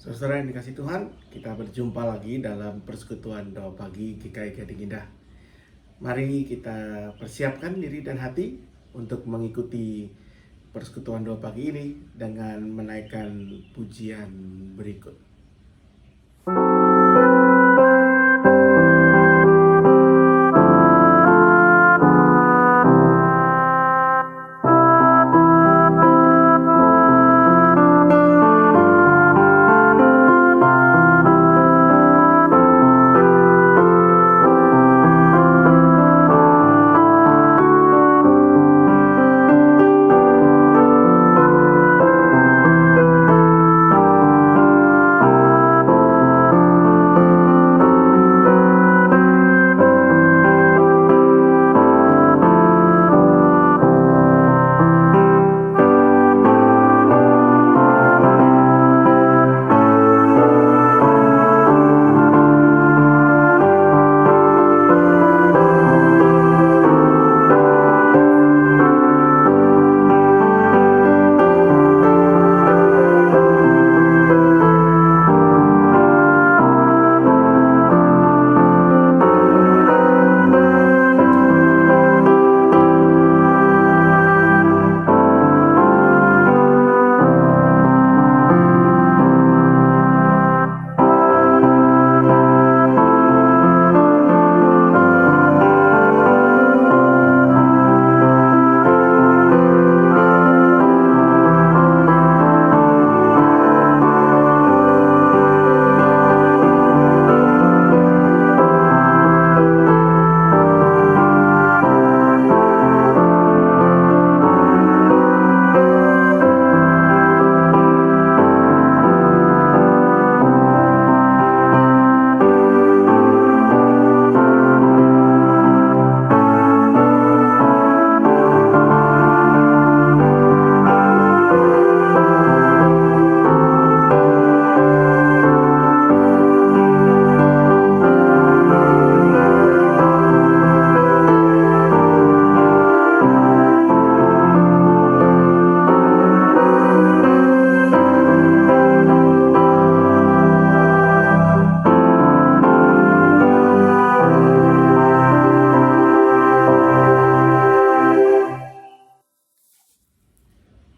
Saudara yang dikasih Tuhan, kita berjumpa lagi dalam persekutuan doa pagi GKI Gading Indah. Mari kita persiapkan diri dan hati untuk mengikuti persekutuan doa pagi ini dengan menaikkan pujian berikut.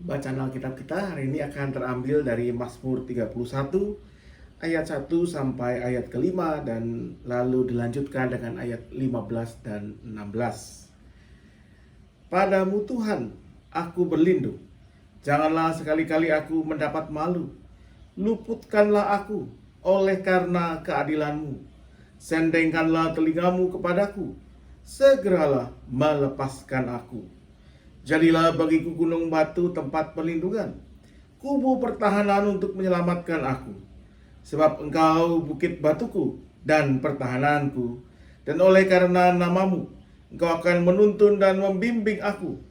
Bacaan Alkitab kita hari ini akan terambil dari Mazmur 31 ayat 1 sampai ayat ke-5 dan lalu dilanjutkan dengan ayat 15 dan 16. Padamu Tuhan, aku berlindung. Janganlah sekali-kali aku mendapat malu. Luputkanlah aku oleh karena keadilan-Mu. Sendengkanlah telingamu kepadaku. Segeralah melepaskan aku. Jadilah bagiku gunung batu tempat perlindungan, kubu pertahanan untuk menyelamatkan aku. Sebab Engkau bukit batuku dan pertahananku, dan oleh karena namamu, Engkau akan menuntun dan membimbing aku.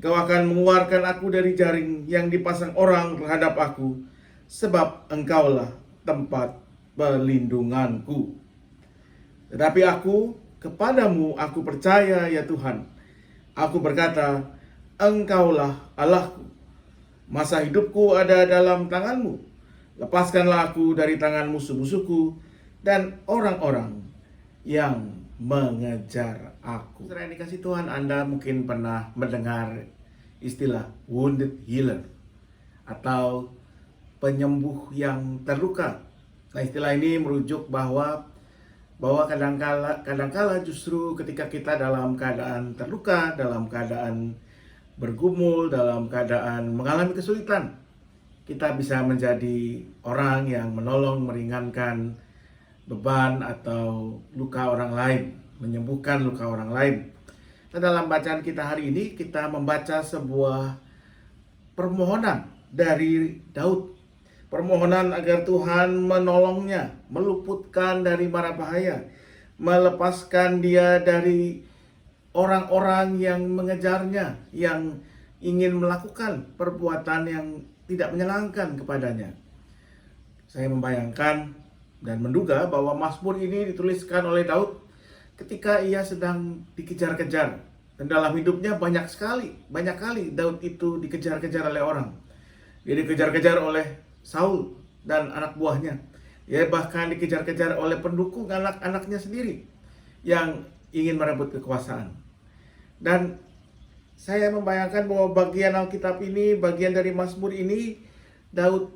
Engkau akan mengeluarkan aku dari jaring yang dipasang orang terhadap aku, sebab Engkaulah tempat perlindunganku. Tetapi aku, kepadamu aku percaya ya Tuhan. Aku berkata, Engkaulah Allahku. Masa hidupku ada dalam tangan-Mu. Lepaskanlah aku dari tangan musuh-musuhku dan orang-orang yang mengejar aku. Saudara yang dikasih Tuhan, Anda mungkin pernah mendengar istilah wounded healer atau penyembuh yang terluka. Nah, istilah ini merujuk bahwa kadangkala justru ketika kita dalam keadaan terluka, dalam keadaan bergumul, dalam keadaan mengalami kesulitan, kita bisa menjadi orang yang menolong meringankan beban atau luka orang lain, menyembuhkan luka orang lain. Nah, dalam bacaan kita hari ini kita membaca sebuah permohonan dari Daud. Permohonan agar Tuhan menolongnya, meluputkan dari mara bahaya, melepaskan dia dari orang-orang yang mengejarnya, yang ingin melakukan perbuatan yang tidak menyenangkan kepadanya. Saya membayangkan dan menduga bahwa Mazmur ini dituliskan oleh Daud ketika ia sedang dikejar-kejar. Dan dalam hidupnya banyak kali Daud itu dikejar-kejar oleh orang. Dia dikejar-kejar oleh Saul, dan anak buahnya. Ia bahkan dikejar-kejar oleh pendukung anak-anaknya sendiri yang ingin merebut kekuasaan. Dan saya membayangkan bahwa bagian Alkitab ini, bagian dari Mazmur ini, Daud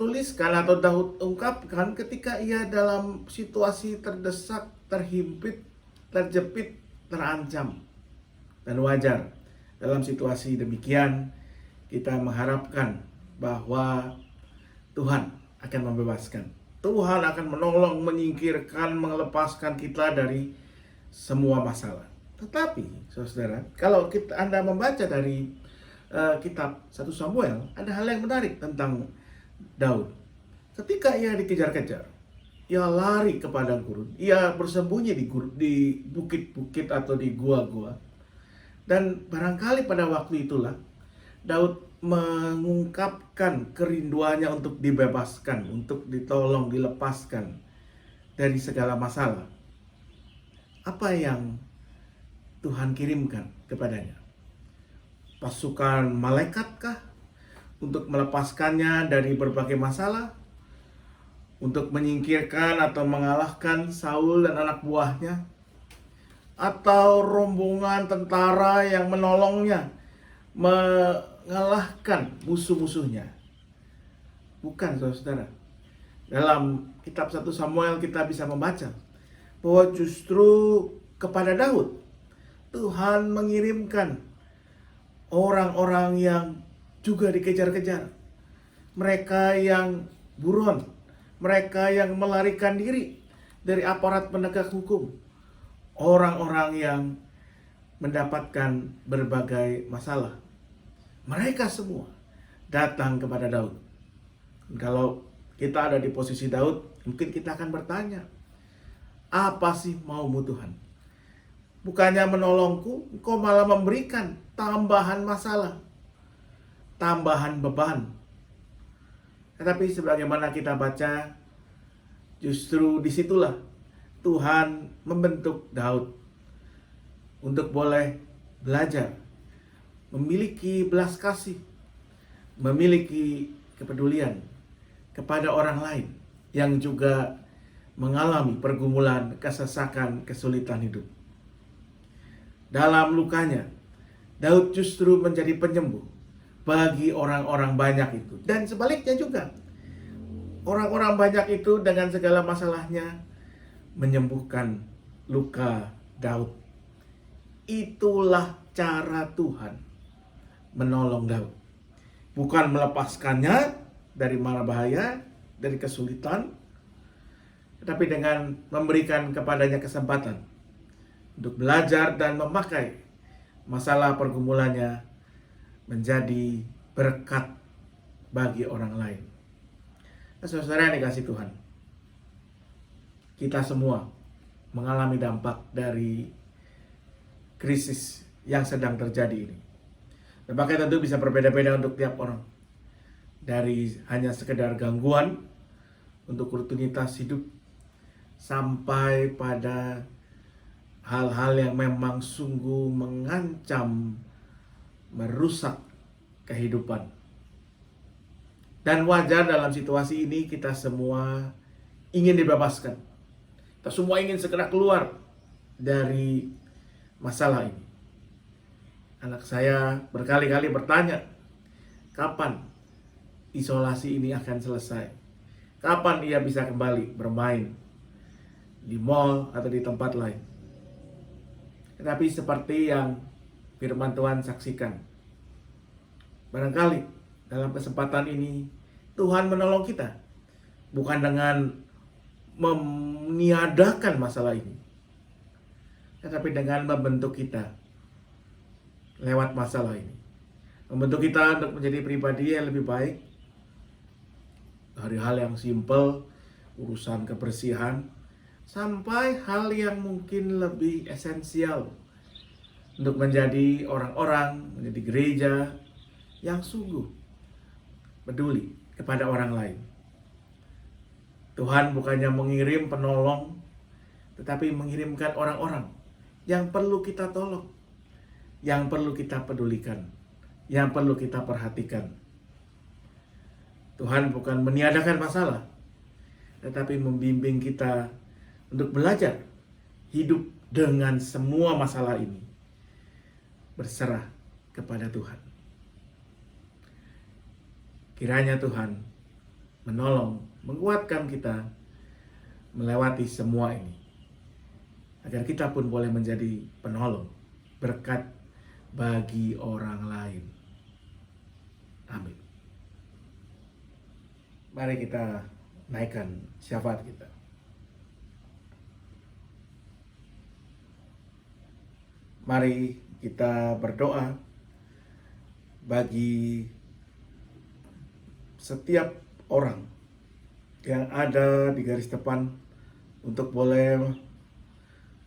tuliskan atau Daud ungkapkan ketika ia dalam situasi terdesak, terhimpit, terjepit, terancam. Dan wajar dalam situasi demikian kita mengharapkan bahwa Tuhan akan membebaskan. Tuhan akan menolong, menyingkirkan, melepaskan kita dari semua masalah. Tetapi, saudara, kalau Anda membaca dari kitab 1 Samuel, ada hal yang menarik tentang Daud. Ketika ia dikejar-kejar, ia lari ke padang gurun, ia bersembunyi di bukit-bukit atau di gua-gua. Dan barangkali pada waktu itulah Daud mengungkapkan kerinduannya untuk dibebaskan, untuk ditolong, dilepaskan dari segala masalah. Apa yang Tuhan kirimkan kepadanya? Pasukan malaikatkah untuk melepaskannya dari berbagai masalah? Untuk menyingkirkan atau mengalahkan Saul dan anak buahnya? Atau rombongan tentara yang menolongnya mengalahkan musuh-musuhnya? Bukan, saudara. Dalam kitab 1 Samuel kita bisa membaca bahwa justru kepada Daud Tuhan mengirimkan orang-orang yang juga dikejar-kejar, mereka yang buron, mereka yang melarikan diri dari aparat penegak hukum, orang-orang yang mendapatkan berbagai masalah. Mereka semua datang kepada Daud. Kalau kita ada di posisi Daud, mungkin kita akan bertanya, apa sih maumu Tuhan? Bukannya menolongku, engkau malah memberikan tambahan masalah, tambahan beban. Tetapi sebagaimana kita baca, justru disitulah Tuhan membentuk Daud untuk boleh belajar, memiliki belas kasih, memiliki kepedulian kepada orang lain yang juga mengalami pergumulan, kesesakan, kesulitan hidup. Dalam lukanya, Daud justru menjadi penyembuh bagi orang-orang banyak itu. Dan sebaliknya juga, orang-orang banyak itu dengan segala masalahnya menyembuhkan luka Daud. Itulah cara Tuhan menolong Daud. Bukan melepaskannya dari mara bahaya, dari kesulitan, tetapi dengan memberikan kepadanya kesempatan untuk belajar dan memakai masalah pergumulannya menjadi berkat bagi orang lain. Nah, saudara yang dikasihi Tuhan, kita semua mengalami dampak dari krisis yang sedang terjadi ini. Dampaknya tentu bisa berbeda-beda untuk tiap orang. Dari hanya sekedar gangguan untuk rutinitas hidup sampai pada hal-hal yang memang sungguh mengancam, merusak kehidupan. Dan wajar dalam situasi ini kita semua ingin dibebaskan. Kita semua ingin segera keluar dari masalah ini. Anak saya berkali-kali bertanya, kapan isolasi ini akan selesai? Kapan ia bisa kembali bermain di mall atau di tempat lain? Tetapi seperti yang firman Tuhan saksikan, barangkali dalam kesempatan ini Tuhan menolong kita, bukan dengan meniadakan masalah ini, tetapi dengan membentuk kita lewat masalah ini. Membentuk kita untuk menjadi pribadi yang lebih baik. Dari hal yang simpel, urusan kebersihan, sampai hal yang mungkin lebih esensial untuk menjadi orang-orang, menjadi gereja yang sungguh peduli kepada orang lain. Tuhan bukannya mengirim penolong, tetapi mengirimkan orang-orang yang perlu kita tolong, yang perlu kita pedulikan, yang perlu kita perhatikan. Tuhan bukan meniadakan masalah, tetapi membimbing kita untuk belajar hidup dengan semua masalah ini, berserah kepada Tuhan. Kiranya Tuhan menolong, menguatkan kita melewati semua ini, agar kita pun boleh menjadi penolong, berkat bagi orang lain. Amin. Mari kita naikkan syafaat kita. Mari kita berdoa bagi setiap orang yang ada di garis depan untuk boleh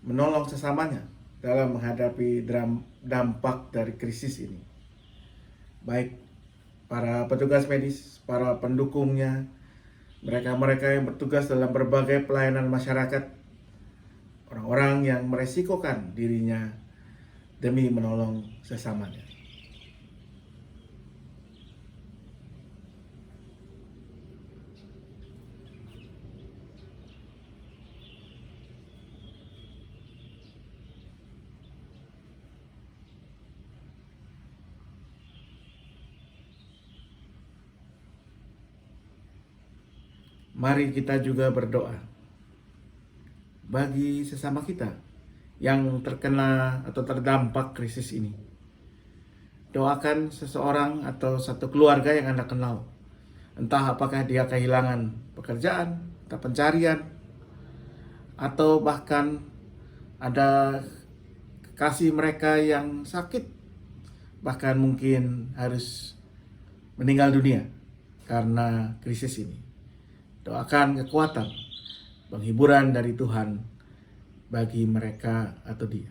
menolong sesamanya dalam menghadapi dampak dari krisis ini. Baik para petugas medis, para pendukungnya, mereka-mereka yang bertugas dalam berbagai pelayanan masyarakat, orang-orang yang meresikokan dirinya demi menolong sesamanya. Mari kita juga berdoa bagi sesama kita yang terkena atau terdampak krisis ini. Doakan seseorang atau satu keluarga yang Anda kenal. Entah apakah dia kehilangan pekerjaan atau pencarian, atau bahkan ada kekasih mereka yang sakit, bahkan mungkin harus meninggal dunia karena krisis ini. Doakan kekuatan, penghiburan dari Tuhan bagi mereka atau dia.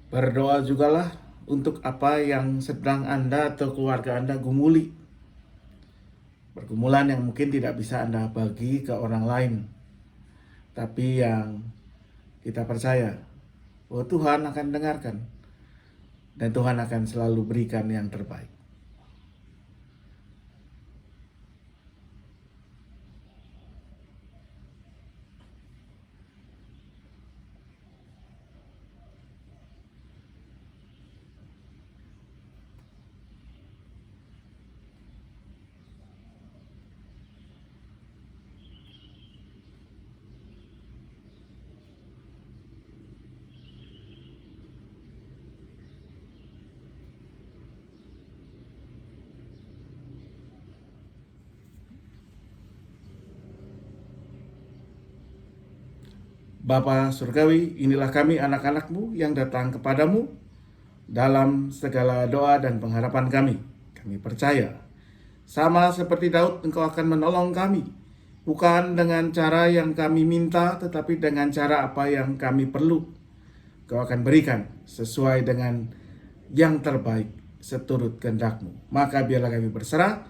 Berdoa jugalah untuk apa yang sedang Anda atau keluarga Anda gumuli. Pergumulan yang mungkin tidak bisa Anda bagi ke orang lain, tapi yang kita percaya bahwa Tuhan akan dengarkan dan Tuhan akan selalu berikan yang terbaik. Bapa Surgawi, inilah kami anak-anak-Mu yang datang kepadamu dalam segala doa dan pengharapan kami. Kami percaya, sama seperti Daud, Engkau akan menolong kami, bukan dengan cara yang kami minta, tetapi dengan cara apa yang kami perlu. Engkau akan berikan sesuai dengan yang terbaik seturut kehendak-Mu. Maka biarlah kami berserah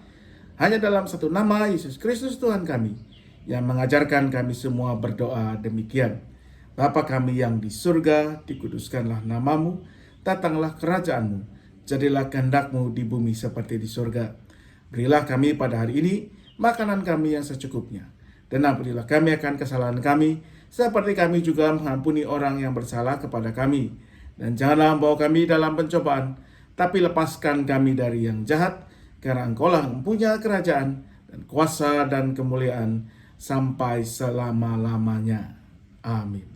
hanya dalam satu nama, Yesus Kristus Tuhan kami, yang mengajarkan kami semua berdoa demikian. Bapa kami yang di surga, dikuduskanlah namamu, datanglah kerajaan-Mu, jadilah kehendak-Mu di bumi seperti di surga. Berilah kami pada hari ini makanan kami yang secukupnya, dan ampunilah kami akan kesalahan kami, seperti kami juga mengampuni orang yang bersalah kepada kami. Dan janganlah membawa kami dalam pencobaan, tapi lepaskan kami dari yang jahat, karena Engkau-lah yang mempunyai kerajaan dan kuasa dan kemuliaan sampai selama-lamanya. Amin.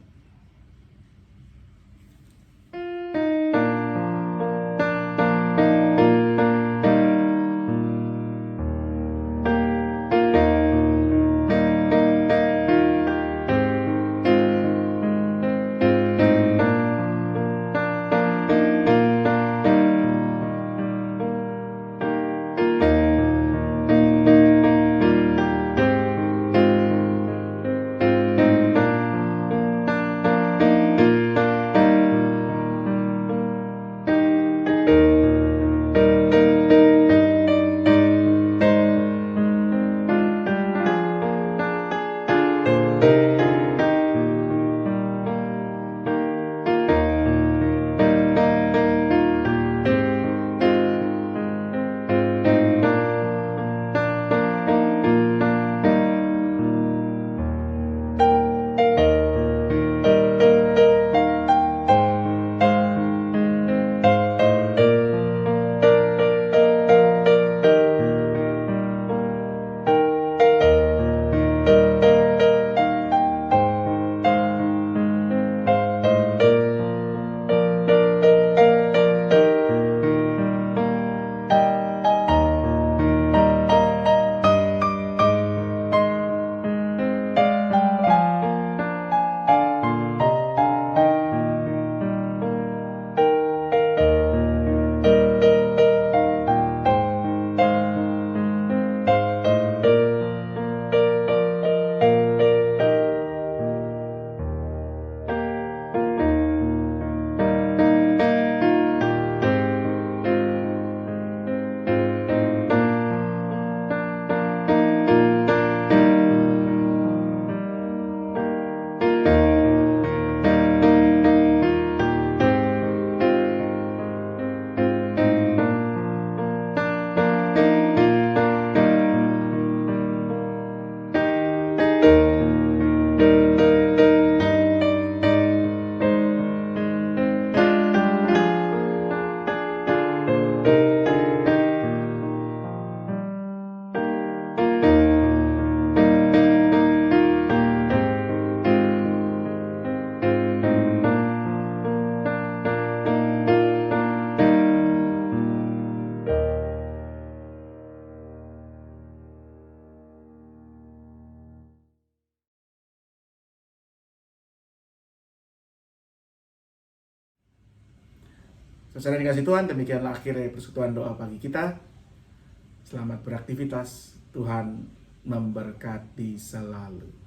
Saudara dikasih Tuhan, demikianlah akhirnya persekutuan doa pagi kita. Selamat beraktivitas, Tuhan memberkati selalu.